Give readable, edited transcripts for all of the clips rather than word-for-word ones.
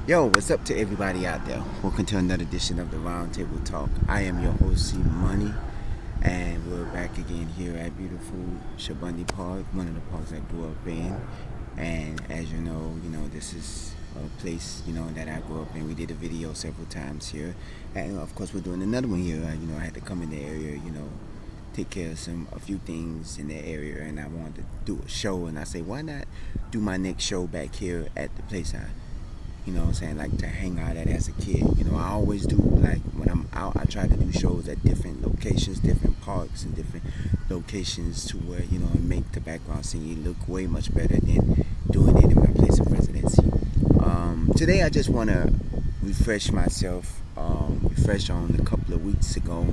Yo, what's up to everybody out there? Welcome to another edition of the Roundtable Talk. I am your host, C Money, and we're back again here at beautiful Shabundy Park, one of the parks I grew up in. And as you know, this is a place, that I grew up in. We did a video several times here, and of course, we're doing another one here. I had to come in the area, take care of a few things in the area, and I wanted to do a show. And I say, why not do my next show back here at the place what I'm saying, like to hang out at as a kid. I always do, like when I'm out, I try to do shows at different locations, different parks and different locations to where, it make the background singing look way much better than doing it in my place of residency. Today I just want to refresh myself, refresh on a couple of weeks ago.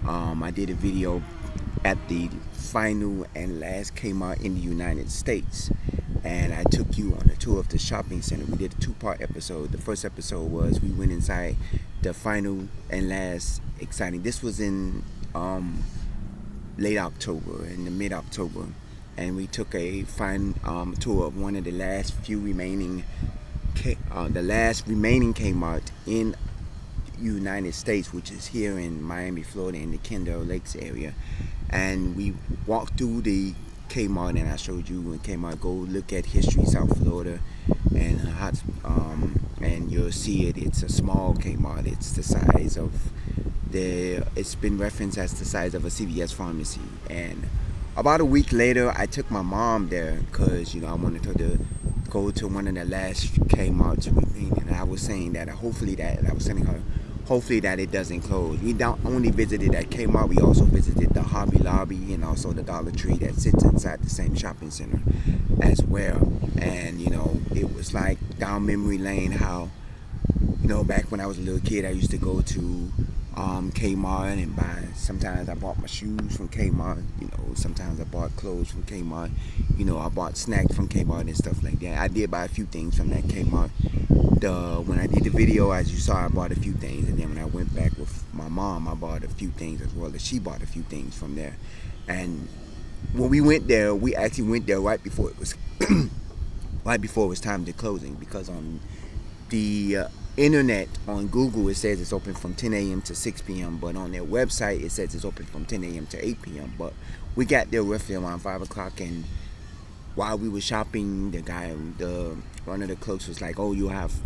I did a video at the final and last Kmart in the United States, and I took you on a tour of the shopping center. We did a two-part episode. The first episode was we went inside the final and last exciting. This was in late October, in the mid-October, and we took a fine tour of one of the last few remaining, the last remaining Kmart in United States, which is here in Miami, Florida, in the Kendall Lakes area. And we walked through the Kmart, and I showed you when Kmart. Go look at History South Florida, and you'll see it. It's a small Kmart. It's the size of it's been referenced as the size of a CVS pharmacy. And about a week later, I took my mom there because I wanted her to go to one of the last Kmart's remaining. And I was saying that hopefully that it doesn't close. We don't only visited at Kmart, we also visited the Hobby Lobby and also the Dollar Tree that sits inside the same shopping center as well. And it was like down memory lane how back when I was a little kid, I used to go to Kmart and buy. Sometimes I bought my shoes from Kmart. Sometimes I bought clothes from Kmart. I bought snacks from Kmart and stuff like that. I did buy a few things from that Kmart. When I did the video, as you saw, I bought a few things, and then when I went back with my mom, I bought a few things as well as she bought a few things from there. And when we went there, we actually went there right before it was time to closing, because on the internet, on Google, it says it's open from 10 a.m. to 6 p.m. but on their website it says it's open from 10 a.m. to 8 p.m. But we got there roughly around 5 o'clock, and while we were shopping, one of the clerks was like, "Oh,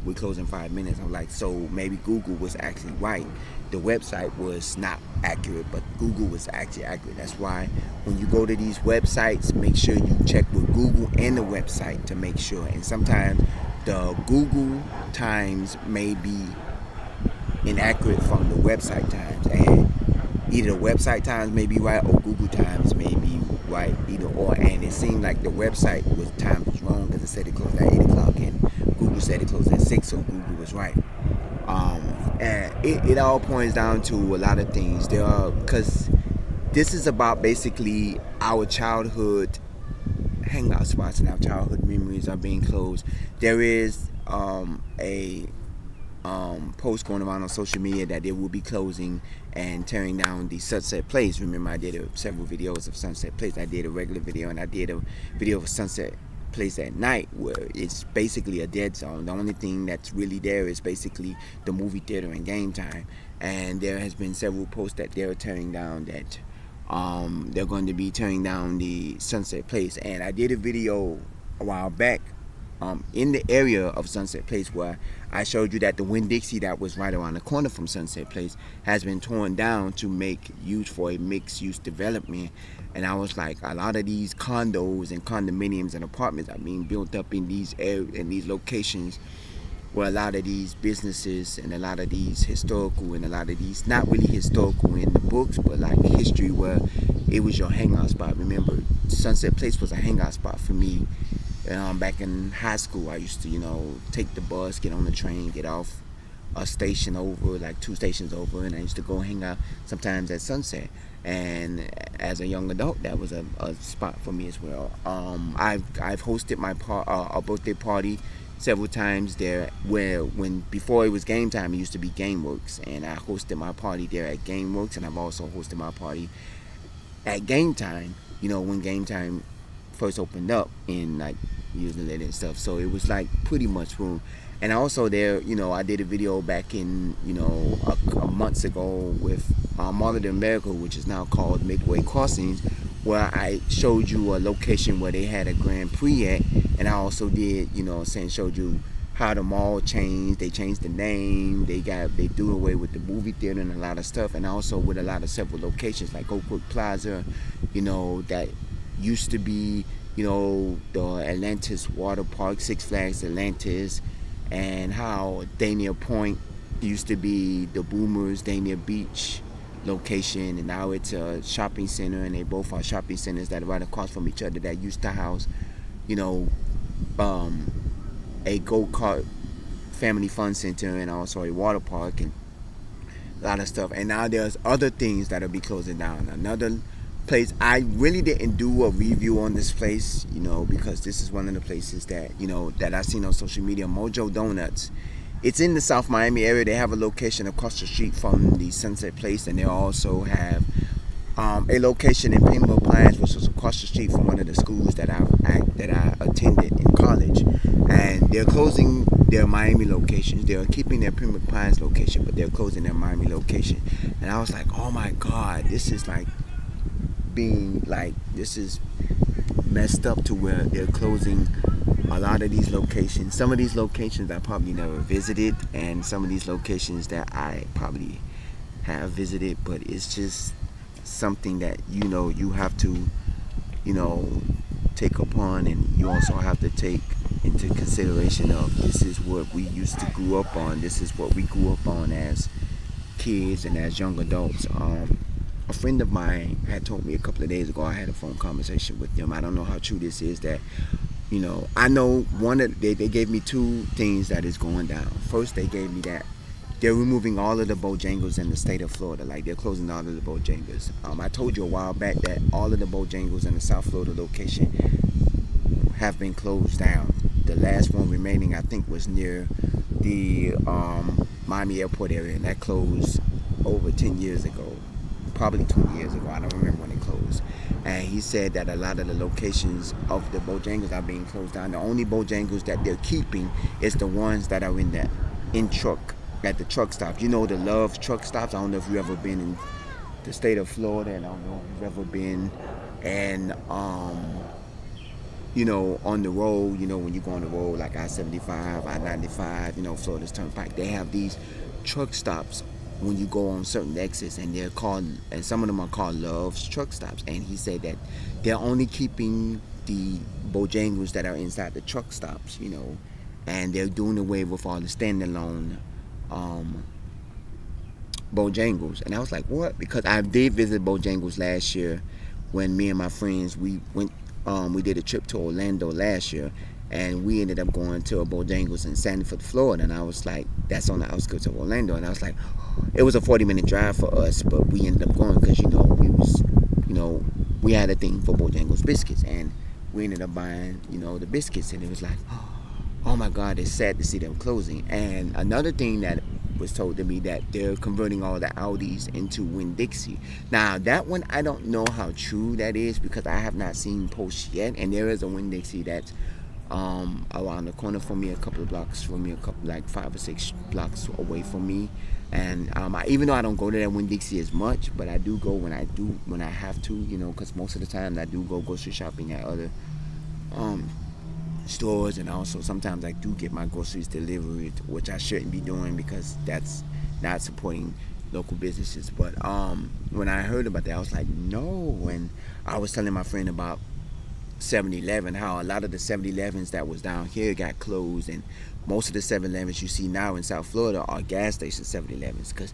we close in 5 minutes." I'm like, so maybe Google was actually right. The website was not accurate, but Google was actually accurate. That's why when you go to these websites, make sure you check with Google and the website to make sure. And sometimes the Google times may be inaccurate from the website times, and either the website times may be right or Google times may be right, either or. And it seemed like the website time was wrong because it said it closed at 8 o'clock and Google said it closed at 6, so Google was right. And it all points down to a lot of things. Because this is about basically our childhood hangout spots, and our childhood memories are being closed. There is a post going around on social media that they will be closing and tearing down the Sunset Place. Remember, I did several videos of Sunset Place. I did a regular video, and I did a video of Sunset Place at night, where it's basically a dead zone. The only thing that's really there is basically the movie theater and game time. And there has been several posts that they're tearing down, that they're going to be tearing down the Sunset Place. And I did a video a while back in the area of Sunset Place, where I showed you that the Winn-Dixie that was right around the corner from Sunset Place has been torn down to make use for a mixed-use development. And I was like, a lot of these condos and condominiums and apartments are being built up in these areas, in these locations, where a lot of these businesses and a lot of these historical and a lot of these not really historical in the books, but like history, where it was your hangout spot. Remember, Sunset Place was a hangout spot for me. Back in high school, I used to, take the bus, get on the train, get off a station over, like 2 stations over, and I used to go hang out sometimes at Sunset. And as a young adult, that was a spot for me as well. I've hosted a birthday party several times there, when before it was game time, it used to be GameWorks, and I hosted my party there at GameWorks, and I've also hosted my party at game time. When game time first opened up in like using it and stuff. So it was like pretty much boom. And also there, I did a video back in, a months ago with Mall of America, which is now called Midway Crossings, where I showed you a location where they had a Grand Prix at, and I also did, showed you how the mall changed. They changed the name. They threw away with the movie theater and a lot of stuff, and also with a lot of several locations like Oakwood Plaza, that used to be, the Atlantis Water Park, Six Flags Atlantis, and how Dania Point used to be the Boomers Dania Beach location, and now it's a shopping center, and they both are shopping centers that are right across from each other that used to house, you know, a go-kart family fun center and also a water park and a lot of stuff. And now there's other things that'll be closing down. Another place, I really didn't do a review on this place, because this is one of the places that, that I've seen on social media, Mojo Donuts. It's in the South Miami area. They have a location across the street from the Sunset Place, and they also have a location in Pembroke Pines, which is across the street from one of the schools that I attended in college. And they're closing their Miami locations. They're keeping their Pembroke Pines location, but they're closing their Miami location. And I was like, oh my God, this is this is messed up to where they're closing a lot of these locations. Some of these locations I probably never visited, and some of these locations that I probably have visited, but it's just something that you have to take upon, and you also have to take into consideration of this is what we used to grow up on. This is what we grew up on as kids and as young adults. A friend of mine had told me a couple of days ago, I had a phone conversation with them. I don't know how true this is, that I know they gave me two things that is going down. First, they gave me that they're removing all of the Bojangles in the state of Florida. Like, they're closing all of the Bojangles. I told you a while back that all of the Bojangles in the South Florida location have been closed down. The last one remaining, I think, was near the Miami Airport area, and that closed over 10 years ago. Probably 20 years ago. I don't remember when it closed. And he said that a lot of the locations of the Bojangles are being closed down. The only Bojangles that they're keeping is the ones that are at the truck stops. The Love truck stops. I don't know if you've ever been in the state of Florida, and I don't know if you've ever been on the road, when you go on the road like I-75, I-95, Florida's Turnpike. They have these truck stops when you go on certain exits, and some of them are called Love's truck stops. And he said that they're only keeping the Bojangles that are inside the truck stops, and they're doing away with all the standalone Bojangles. And I was like, what? Because I did visit Bojangles last year when me and my friends, we did a trip to Orlando last year, and we ended up going to a Bojangles in Sanford, Florida. And I was like, that's on the outskirts of Orlando. And I was like, it was a 40-minute drive for us, but we ended up going because, we had a thing for Bojangles biscuits, and we ended up buying, the biscuits. And it was like, oh my God, it's sad to see them closing. And another thing that was told to me, that they're converting all the Audis into Winn-Dixie. Now, that one, I don't know how true that is, because I have not seen posts yet. And there is a Winn-Dixie that's around the corner from me, a couple of blocks from me, like 5 or 6 blocks away from me. And even though I don't go to that Winn-Dixie as much, but I do go when I have to, because most of the time I do go grocery shopping at other stores, and also sometimes I do get my groceries delivered, which I shouldn't be doing because that's not supporting local businesses. But when I heard about that, I was like, no. And I was telling my friend about 7-Eleven, how a lot of the 7-Elevens that was down here got closed, and most of the 7-Elevens you see now in South Florida are gas station 7-Elevens. Because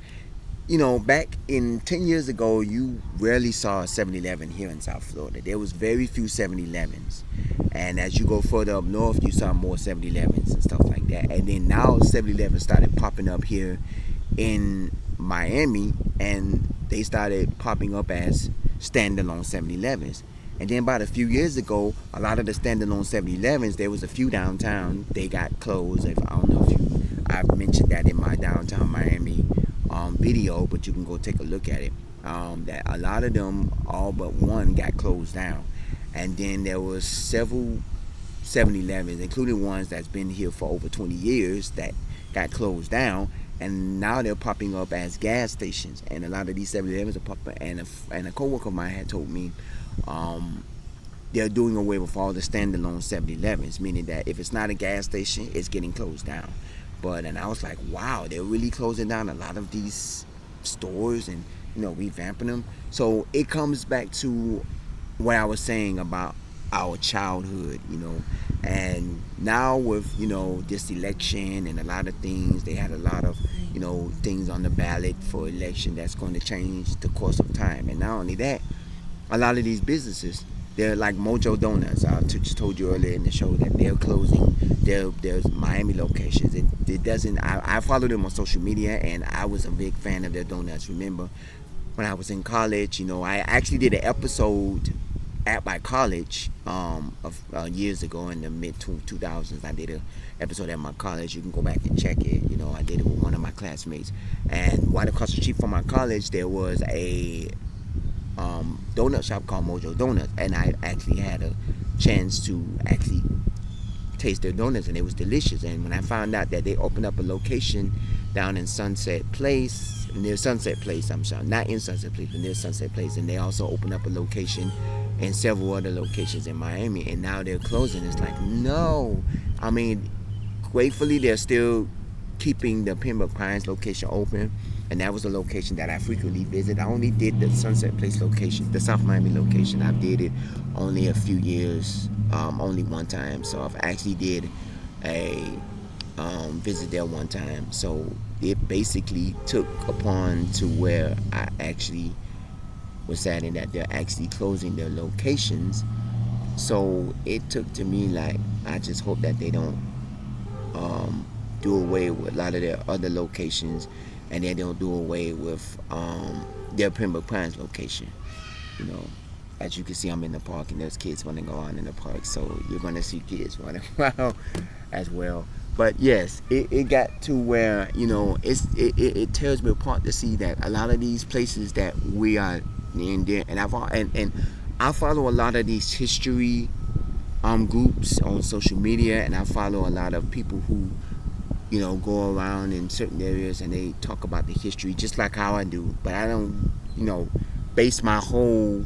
back in 10 years ago, you rarely saw a 7-Eleven here in South Florida. There was very few 7-Elevens, and as you go further up north, you saw more 7-Elevens and stuff like that. And then now 7-Elevens started popping up here in Miami, and they started popping up as standalone 7-Elevens. And then about a few years ago, a lot of the standalone 7-Elevens, there was a few downtown, they got closed. I don't know if I've mentioned that in my downtown Miami video, but you can go take a look at it. That a lot of them, all but one, got closed down. and then there was several 7-Elevens, including ones that's been here for over 20 years that got closed down, and now they're popping up as gas stations. And a lot of these 7-Elevens are popping. And a coworker of mine had told me um, they're doing away with all the standalone 7-Elevens, meaning that if it's not a gas station, it's getting closed down. And I was like, wow, they're really closing down a lot of these stores and revamping them. So it comes back to what I was saying about our childhood, and now with this election and a lot of things, they had a lot of things on the ballot for election that's going to change the course of time. And not only that, a lot of these businesses, they're like Mojo Donuts. I just told you earlier in the show that they're closing there's Miami locations. It doesn't. I follow them on social media, and I was a big fan of their donuts. Remember when I was in college, I actually did an episode at my college of years ago in the mid 2000s. I did an episode at my college. You can go back and check it. I did it with one of my classmates. And right across the street from my college, there was a donut shop called Mojo Donuts, and I actually had a chance to actually taste their donuts, and it was delicious. And when I found out that they opened up a location down in Sunset Place, near Sunset Place, I'm sorry, not in Sunset Place, but near Sunset Place, and they also opened up a location and several other locations in Miami, and now they're closing. It's like, no. I mean, gratefully, they're still keeping the Pembroke Pines location open, and that was a location that I frequently visit. I only did the Sunset Place location, the South Miami location. I did it only a few years, only one time. So I've actually did a visit there one time. So it basically took upon to where I actually was saddened that they're actually closing their locations. So it took to me like, I just hope that they don't do away with a lot of their other locations, and they don't do away with their Pembroke Pines location. As you can see, I'm in the park, and there's kids running around in the park, so you're going to see kids running around as well. But yes, it got to where it tears me apart to see that a lot of these places that we are in there, and I follow a lot of these history groups on social media, and I follow a lot of people who go around in certain areas and they talk about the history just like how I do, but I don't base my whole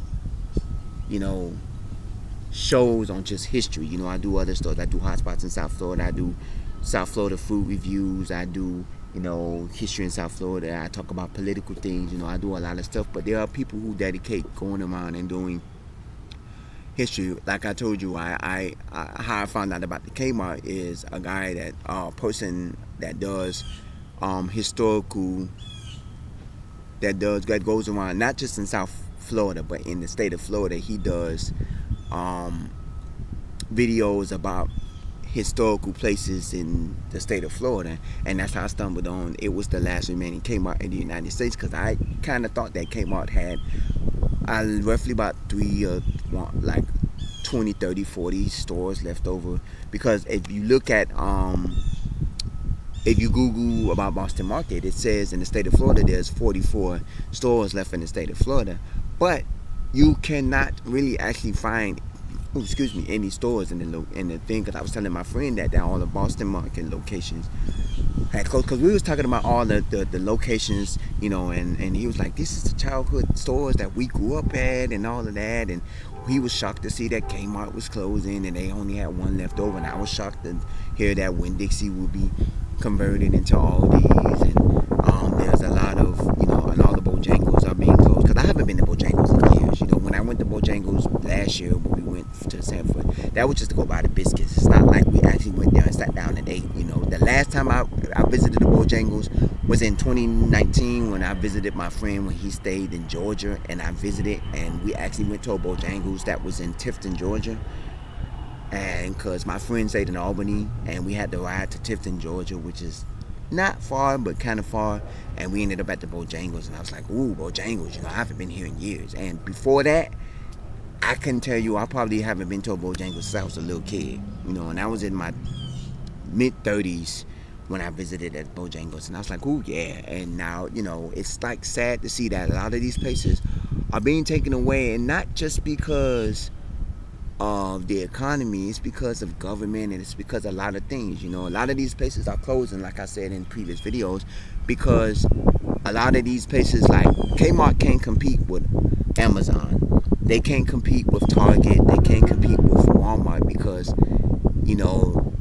shows on just history. I do other stuff. I do hotspots in South Florida. I do South Florida food reviews. I do history in South Florida. I talk about political things. I do a lot of stuff, but there are people who dedicate going around and doing history. Like I told you, I how I found out about the Kmart is a guy person that does historical, that goes around not just in South Florida but in the state of Florida. He does videos about historical places in the state of Florida, and that's how I stumbled on it was the last remaining Kmart in the United States, because I kind of thought that Kmart had roughly about 20, 30, 40 stores left over. Because if you look at if you Google about Boston Market, it says in the state of Florida there's 44 stores left in the state of Florida, but you cannot really actually find any stores in the thing. Because I was telling my friend that all the Boston Market locations had closed, because we was talking about all the locations, and he was like, this is the childhood stores that we grew up at and all of that. And he was shocked to see that Kmart was closing and they only had one left over, and I was shocked to hear that Winn-Dixie would be converted into Aldi's, and there's a lot of and all the Bojangles are being closed, because I haven't been to Bojangles in years. When I went to Bojangles last year when we went to Sanford, that was just to go buy the biscuits. It's not like we actually went there and sat down and ate. The last time I visited the Bojangles was in 2019 when I visited my friend when he stayed in Georgia, and I visited, and we actually went to a Bojangles that was in Tifton, Georgia. And because my friend stayed in Albany, and we had to ride to Tifton, Georgia, which is not far but kind of far, and we ended up at the Bojangles, and I was like, ooh, Bojangles, I haven't been here in years. And before that, I can tell you I probably haven't been to a Bojangles since I was a little kid, and I was in my mid-30s when I visited at Bojangles, and I was like, ooh, yeah. And now, it's like sad to see that a lot of these places are being taken away, and not just because of the economy, it's because of government and it's because of a lot of things. A lot of these places are closing, like I said in previous videos, because a lot of these places like Kmart can't compete with Amazon. They can't compete with Target. They can't compete with Walmart because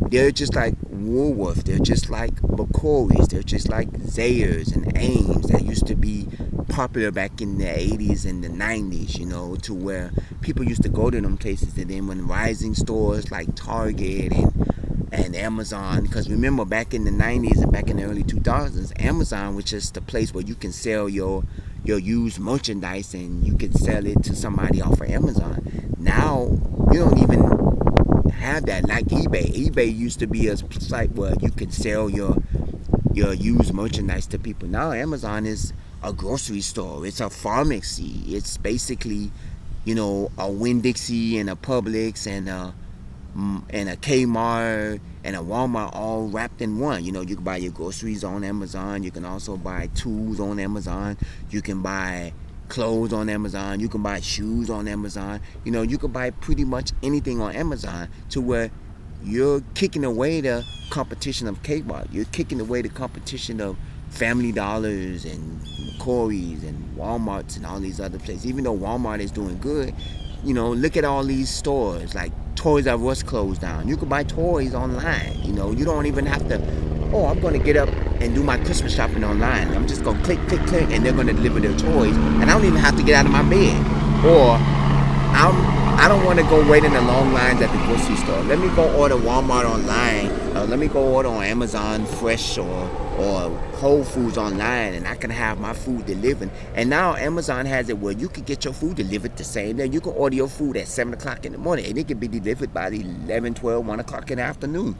they're just like Woolworth. They're just like McCory's. They're just like Zayers and Ames that used to be popular back in the 80s and the 90s, to where people used to go to them places. And then when rising stores like Target and Amazon, because remember back in the 90s and back in the early 2000s, Amazon was just the place where you can sell your used merchandise and you can sell it to somebody off of Amazon. Now you don't even have that. Like eBay used to be a site where you could sell your used merchandise to people. Now Amazon is a grocery store. It's a pharmacy. It's basically a Winn-Dixie and a Publix and a Kmart and a Walmart all wrapped in one. You can buy your groceries on Amazon. You can also buy tools on Amazon. You can buy clothes on Amazon. You can buy shoes on Amazon. You can buy pretty much anything on Amazon, to where you're kicking away the competition of Kmart. You're kicking away the competition of Family Dollars and Corey's and Walmart's and all these other places. Even though Walmart is doing good, look at all these stores like Toys R Us closed down. You can buy toys online. You don't even have to. Oh, I'm going to get up and do my Christmas shopping online. I'm just going to click, click, click, and they're going to deliver their toys, and I don't even have to get out of my bed. Or I don't want to go wait in the long lines at the grocery store. Let me go order Walmart online. Let me go order on Amazon Fresh or Whole Foods online, and I can have my food delivered. And now Amazon has it where you can get your food delivered the same day. You can order your food at 7 o'clock in the morning, and it can be delivered by 11, 12, 1 o'clock in the afternoon.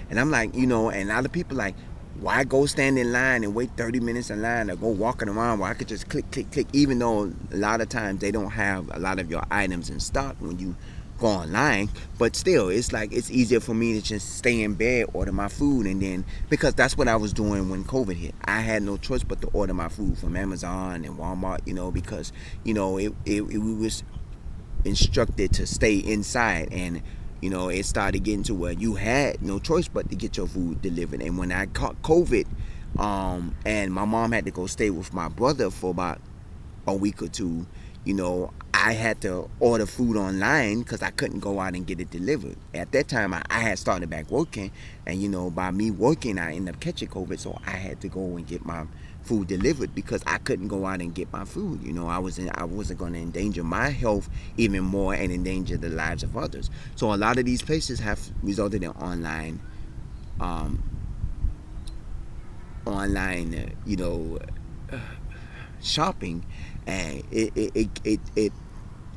And I'm like, and a lot of people like, why go stand in line and wait 30 minutes in line or go walking around where I could just click, click, click, even though a lot of times they don't have a lot of your items in stock when you go online. But still, it's like it's easier for me to just stay in bed, order my food, and then, because that's what I was doing when COVID hit. I had no choice but to order my food from Amazon and Walmart, because, we was instructed to stay inside, and it started getting to where you had no choice but to get your food delivered. And when I caught COVID, and my mom had to go stay with my brother for about a week or two, I had to order food online because I couldn't go out and get it delivered. At that time, I had started back working, and by me working, I ended up catching COVID, so I had to go and get my food delivered because I couldn't go out and get my food. I wasn't going to endanger my health even more and endanger the lives of others. So a lot of these places have resulted in online, shopping, and it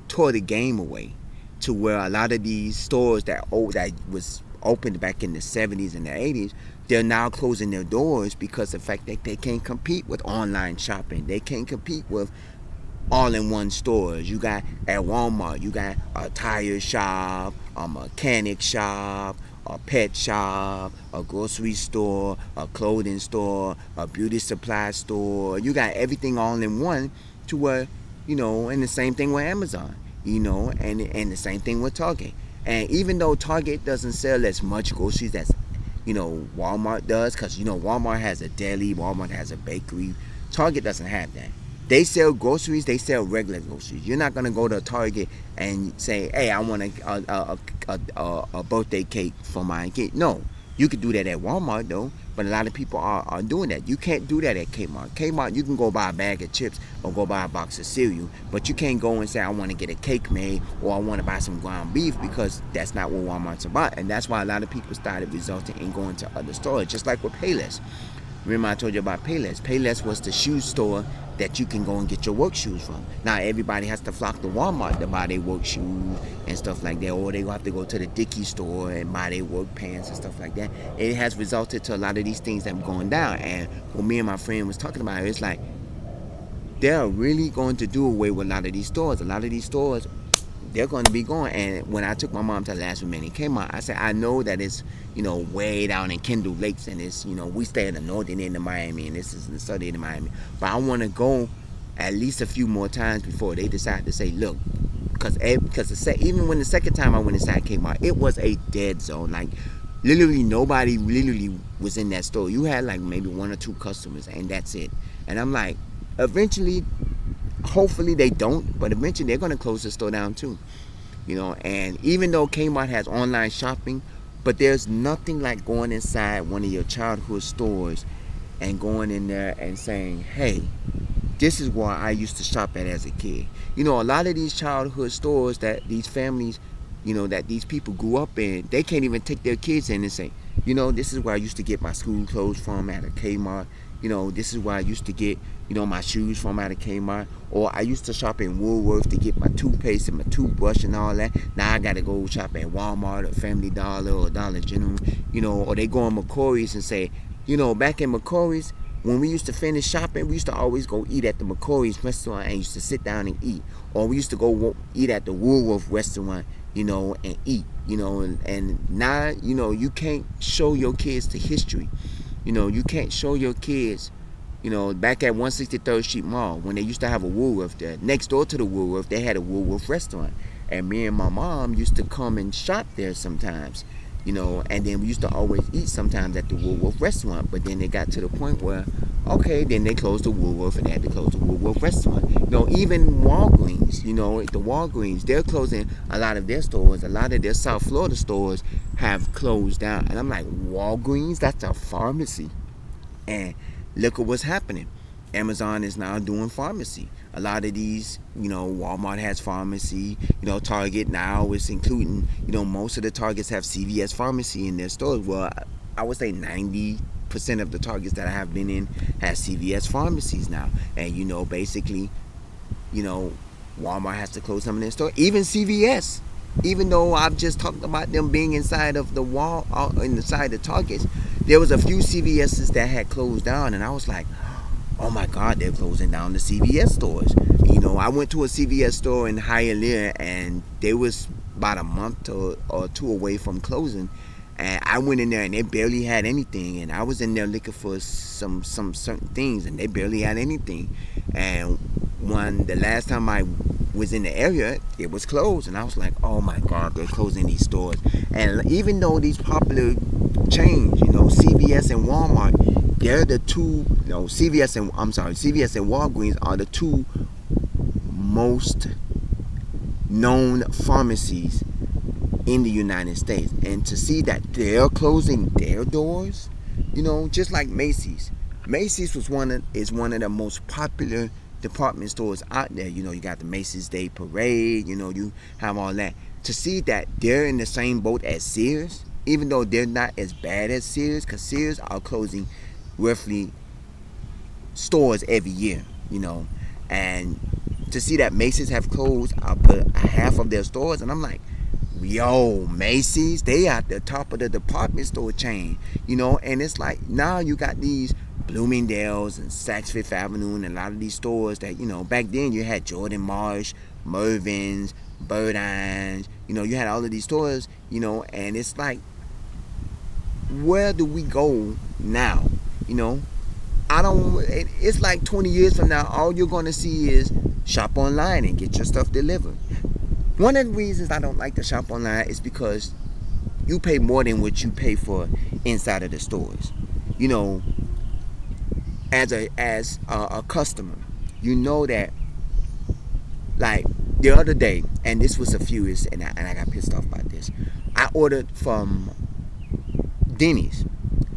tore the game away, to where a lot of these stores that was opened back in the 70s and the 80s, they're now closing their doors because of the fact that they can't compete with online shopping. They can't compete with all-in-one stores. You got at Walmart, you got a tire shop, a mechanic shop, a pet shop, a grocery store, a clothing store, a beauty supply store. You got everything all in one, to where, and the same thing with Amazon, and the same thing with Target. And even though Target doesn't sell as much groceries as Walmart does, because Walmart has a deli, Walmart has a bakery, Target doesn't have that. They sell groceries, they sell regular groceries. You're not gonna go to Target and say, hey, I want a birthday cake for my kid. No, you could do that at Walmart though, but a lot of people are doing that. You can't do that at Kmart. Kmart, you can go buy a bag of chips or go buy a box of cereal, but you can't go and say, I want to get a cake made or I want to buy some ground beef, because that's not what Walmart's about. And that's why a lot of people started resulting in going to other stores, just like with Payless. Remember I told you about Payless. Payless was the shoe store that you can go and get your work shoes from. Now everybody has to flock to Walmart to buy their work shoes and stuff like that, or they have to go to the Dickies store and buy their work pants and stuff like that. It has resulted to a lot of these things that are going down. And when me and my friend was talking about it, it's like they're really going to do away with a lot of these stores. A lot of these stores, they're going to be going. And when I took my mom to the last remaining Kmart, I said, I know that it's, way down in Kendall Lakes, and it's, we stay in the northern end of Miami, and this is in the southern end of Miami. But I want to go at least a few more times before they decide to say, look, because even when the second time I went inside Kmart, it was a dead zone. Like literally nobody literally was in that store. You had like maybe one or two customers, and that's it. And I'm like, eventually, hopefully they don't, but eventually they're gonna close the store down too. And even though Kmart has online shopping, but there's nothing like going inside one of your childhood stores and going in there and saying, hey, this is where I used to shop at as a kid. A lot of these childhood stores that these families, that these people grew up in, they can't even take their kids in and say, this is where I used to get my school clothes from at a Kmart. This is where I used to get, my shoes from at a Kmart. Or I used to shop in Woolworth to get my toothpaste and my toothbrush and all that. Now I got to go shop at Walmart or Family Dollar or Dollar General, or they go on McCory's and say, back in McCory's, when we used to finish shopping, we used to always go eat at the McCory's restaurant and used to sit down and eat. Or we used to go eat at the Woolworth restaurant, and eat, and now, you can't show your kids the history. You can't show your kids, back at 163rd Street Mall, when they used to have a Woolworth there. Next door to the Woolworth, they had a Woolworth restaurant. And me and my mom used to come and shop there sometimes. And then we used to always eat sometimes at the Woolworth restaurant. But then it got to the point where, okay, then they closed the Woolworth and they had to close the Woolworth restaurant. Even Walgreens, the Walgreens, they're closing a lot of their stores. A lot of their South Florida stores have closed down. And I'm like, Walgreens? That's a pharmacy. And look at what's happening. Amazon is now doing pharmacy. A lot of these, Walmart has pharmacy. Target now is including, most of the Targets have CVS pharmacy in their stores. Well, I would say 90% of the Targets that I have been in has CVS pharmacies now. And, basically, Walmart has to close some of their stores. Even CVS. Even though I've just talked about them being inside of the wall, inside the Targets, there was a few CVS's that had closed down, and I was like, oh my God, they're closing down the CVS stores. I went to a CVS store in Hialeah, and they was about a month or two away from closing. And I went in there, and they barely had anything. And I was in there looking for some certain things, and they barely had anything. And the last time I was in the area, it was closed, and I was like, oh my God, they're closing these stores. And even though these popular chains, CVS and Walmart, they're the two, CVS and Walgreens are the two most known pharmacies in the United States. And to see that they're closing their doors, just like Macy's. Macy's is one of the most popular department stores out there. You got the Macy's Day Parade, you have all that. To see that they're in the same boat as Sears, even though they're not as bad as Sears, because Sears are closing roughly stores every year, and to see that Macy's have closed half of their stores, and I'm like, yo, Macy's, they at the top of the department store chain, and it's like now you got these Bloomingdale's and Saks Fifth Avenue and a lot of these stores that, back then you had Jordan Marsh, Mervyn's, Burdines, you had all of these stores, and it's like, where do we go now? It's like 20 years from now, all you're going to see is shop online and get your stuff delivered. One of the reasons I don't like to shop online is because you pay more than what you pay for inside of the stores. As a customer, that, like the other day, and this was a few years, and I got pissed off about this. I ordered from Denny's,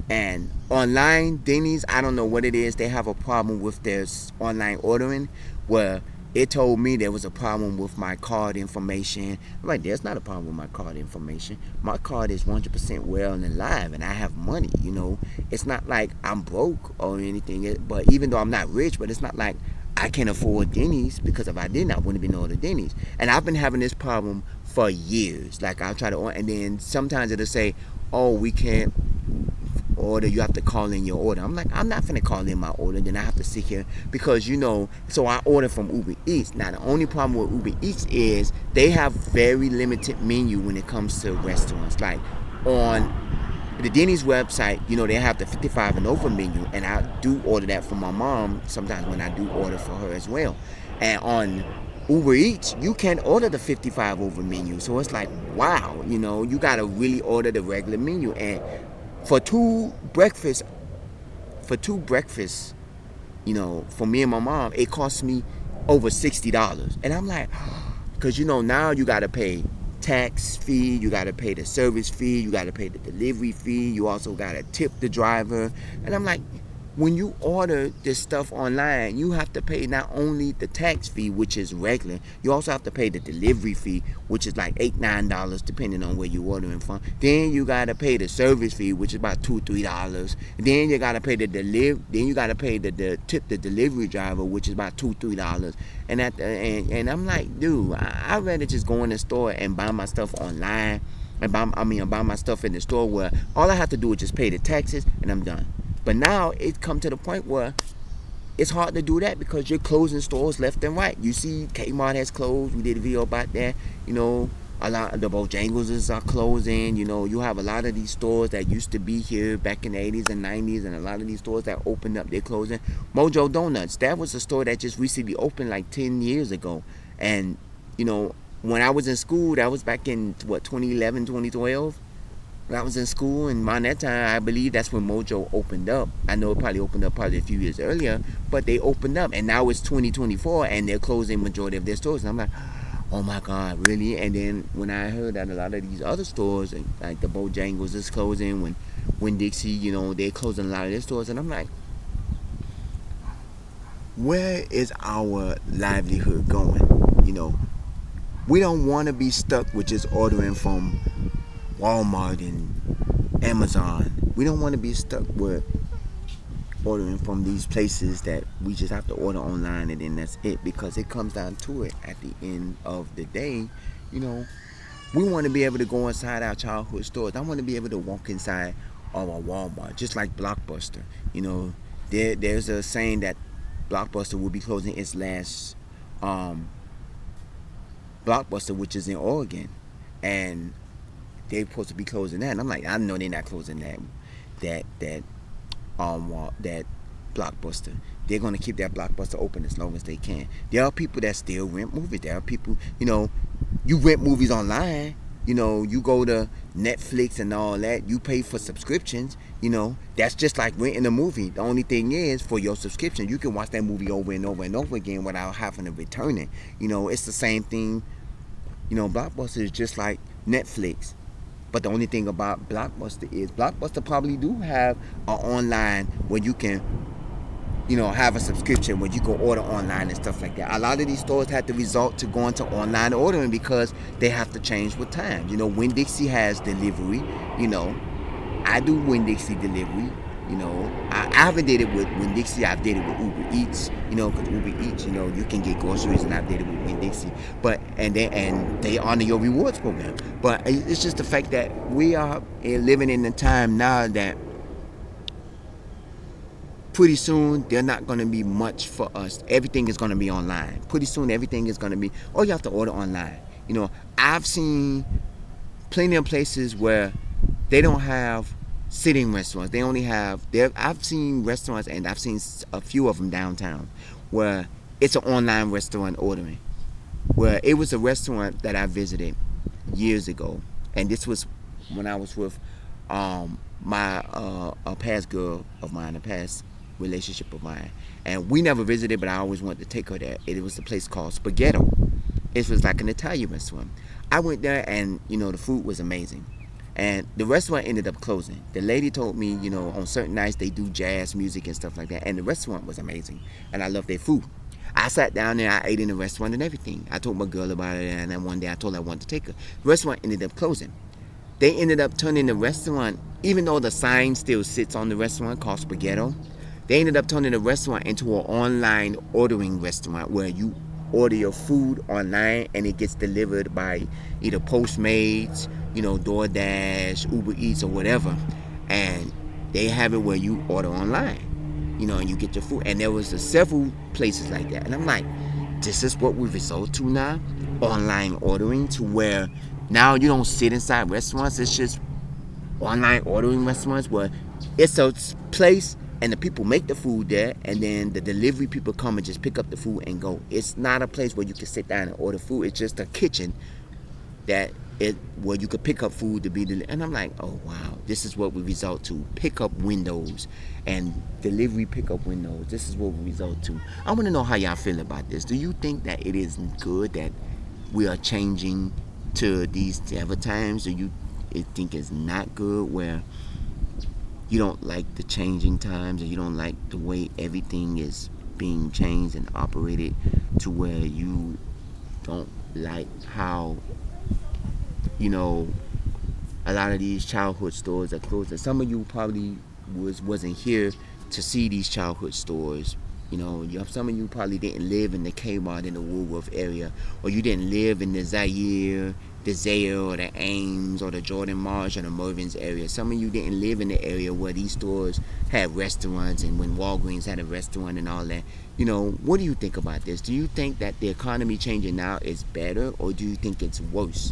and online Denny's, I don't know what it is, they have a problem with their online ordering, where it told me there was a problem with my card information. I'm like, there's not a problem with my card information. My card is 100% well and alive, and I have money. It's not like I'm broke or anything, but even though I'm not rich, but it's not like I can't afford Denny's, because if I didn't, I wouldn't have been ordering Denny's. And I've been having this problem for years. Like, I'll try to order, and then sometimes it'll say, oh, we can't order, you have to call in your order. I'm like, I'm not finna call in my order, then I have to sit here, because so I order from Uber Eats. Now the only problem with Uber Eats is they have very limited menu when it comes to restaurants. Like on the Denny's website, they have the 55 and over menu, and I do order that for my mom sometimes when I do order for her as well. And on Uber Eats, you can order the 55 over menu. So it's like, wow, you got to really order the regular menu. And for two breakfasts, for me and my mom, it cost me over $60. And I'm like, because now you got to pay tax fee, you got to pay the service fee, you got to pay the delivery fee, you also got to tip the driver. And I'm like, when you order this stuff online, you have to pay not only the tax fee, which is regular, you also have to pay the delivery fee, which is like $8-9 depending on where you're ordering from. Then you gotta pay the service fee, which is about $2-3. Then you gotta pay the tip the delivery driver, which is about $2-3. And I'm like, dude, I'd rather just go in the store and buy my stuff online and buy my stuff in the store where all I have to do is just pay the taxes and I'm done. But now it's come to the point where it's hard to do that because you're closing stores left and right. You see Kmart has closed. We did a video about that. A lot of the Bojangles are closing. You have a lot of these stores that used to be here back in the 80s and 90s, and a lot of these stores that opened up, they're closing. Mojo Donuts, that was a store that just recently opened like 10 years ago. And, when I was in school, that was back in, 2011, 2012? When I was in school, and around that time, I believe that's when Mojo opened up. I know it probably opened up probably a few years earlier, but they opened up, and now it's 2024, and they're closing majority of their stores. And I'm like, oh my God, really? And then when I heard that a lot of these other stores, like the Bojangles is closing, when Winn-Dixie, they're closing a lot of their stores, and I'm like, where is our livelihood going? We don't want to be stuck with just ordering from Walmart and Amazon. We don't want to be stuck with ordering from these places that we just have to order online and then that's it, because it comes down to it at the end of the day. We want to be able to go inside our childhood stores. I want to be able to walk inside of a Walmart, just like Blockbuster. There's a saying that Blockbuster will be closing its last Blockbuster, which is in Oregon, and they're supposed to be closing that. And I'm like, I know they're not closing that Blockbuster. They're gonna keep that Blockbuster open as long as they can. There are people that still rent movies. There are people, you rent movies online. You go to Netflix and all that. You pay for subscriptions. That's just like renting a movie. The only thing is, for your subscription, you can watch that movie over and over and over again without having to return it. It's the same thing. Blockbuster is just like Netflix. But the only thing about Blockbuster is Blockbuster probably do have an online where you can, have a subscription where you can order online and stuff like that. A lot of these stores have to resort to going to online ordering because they have to change with times. Winn-Dixie has delivery. I do Winn-Dixie delivery. I haven't did it with Winn-Dixie. I've did it with Uber Eats. Because Uber Eats, you can get groceries, and I've did it with Winn-Dixie. And they honor your rewards program. But it's just the fact that we are living in a time now that pretty soon they're not going to be much for us. Everything is going to be online. Pretty soon everything is going to be, you have to order online. I've seen plenty of places where they don't have sitting restaurants. They only have I've seen restaurants, and I've seen a few of them downtown, where it's an online restaurant ordering. Where it was a restaurant that I visited years ago, and this was when I was with my a past girl of mine, a past relationship of mine, and we never visited, but I always wanted to take her there. It was a place called Spaghetto. It was like an Italian restaurant. I went there, and the food was amazing. And the restaurant ended up closing. The lady told me, on certain nights they do jazz music and stuff like that. And the restaurant was amazing. And I loved their food. I sat down there, I ate in the restaurant and everything. I told my girl about it, and then one day I told her I wanted to take her. The restaurant ended up closing. They ended up turning the restaurant, even though the sign still sits on the restaurant called Spaghetto, they ended up turning the restaurant into an online ordering restaurant where you order your food online and it gets delivered by either Postmates, DoorDash, Uber Eats, or whatever. And they have it where you order online, and you get your food. And there was several places like that. And I'm like, this is what we resort to now? Online ordering, to where now you don't sit inside restaurants. It's just online ordering restaurants where it's a place and the people make the food there, and then the delivery people come and just pick up the food and go. It's not a place where you can sit down and order food. It's just a kitchen that it where you could pick up food to be delivered. And I'm like, oh wow, this is what we result to: pickup windows and delivery pickup windows. This is what we result to. I want to know how y'all feel about this. Do you think that it is good that we are changing to these type of times? Do you think it's not good where you don't like the changing times, or you don't like the way everything is being changed and operated, to where you don't like how, you know, a lot of these childhood stores are closed? And some of you probably wasn't here to see these childhood stores. You know, some of you probably didn't live in the Kmart in the Woolworth area, or you didn't live in the Zaire, the Zaire, or the Ames, or the Jordan Marsh, or the Mervyn's area. Some of you didn't live in the area where these stores had restaurants, and when Walgreens had a restaurant and all that. You know, what do you think about this? Do you think that the economy changing now is better, or do you think it's worse?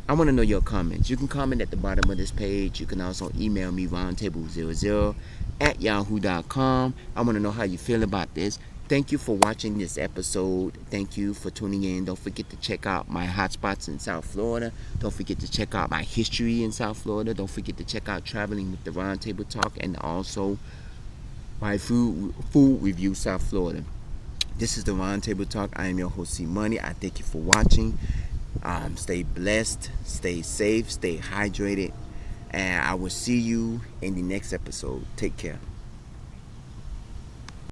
I want to know your comments. You can comment at the bottom of this page. You can also email me roundtable00@yahoo.com. I want to know how you feel about this. Thank you for watching this episode. Thank you for tuning in. Don't forget to check out my hotspots in South Florida. Don't forget to check out my history in South Florida. Don't forget to check out Traveling with the Roundtable Talk, and also my food review South Florida. This is the Roundtable Talk. I am your host, C Money. I thank you for watching. Stay blessed, stay safe, stay hydrated, and I will see you in the next episode. Take care.